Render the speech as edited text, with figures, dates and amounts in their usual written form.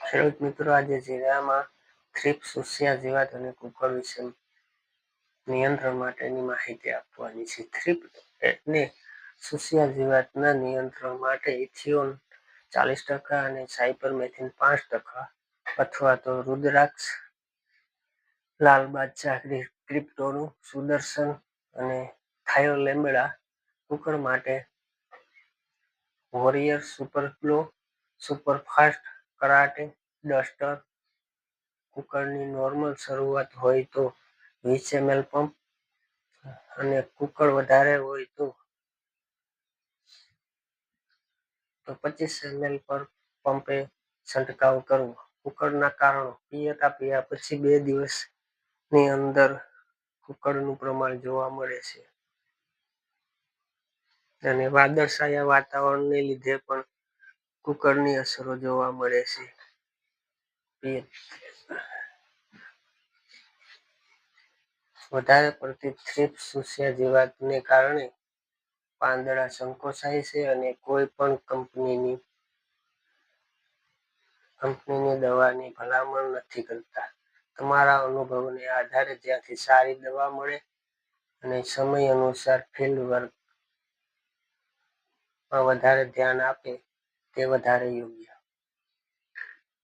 ખેડૂત મિત્રો, આજે જીરામાં થ્રિપ્સ, ઉસિયા જીવાત અને કુકર વિશે નિયંત્રણ માટેની માહિતી આપવાની છે. થ્રિપ્સ એટલે સુસિયા જીવાતના નિયંત્રણ માટે ઇથિઓન 40% અને સાયપરમેથિન 5% અથવા તો રુદ્રાક્ષ, લાલ બાદશાહ, ક્રિપ્ટોનું, સુદર્શન અને થાયોલેમ્બડા. કુકર માટે warrior, superglow, superfast, karate, duster. કુકરની નોર્મલ શરૂઆત હોય તો 20 ml પંપ અને કુકર વધારે હોય તો 25 ml પર પંપે છંટકાવ કરવો. કુકરના કારણો: પિયત આપ્યા પછી 2 દિવસની અંદર કુકરનું પ્રમાણ જોવા મળે છે અને વાદળછાયા વાતાવરણને લીધે પણ કુકરની અસરો જોવા મળે છે. વધારે પડતી થ્રિપ્સ, ઉસિયા જીવાતને કારણે પાંદડા સંકોચાય છે અને કોઈ પણ કંપનીની દવાની ભલામણ નથી કરતા. તમારા અનુભવને આધારે જ્યાંથી સારી દવા મળે અને સમય અનુસાર ફિલ્ડ વર્કમાં વધારે ધ્યાન આપે તે વધારે યોગ્ય.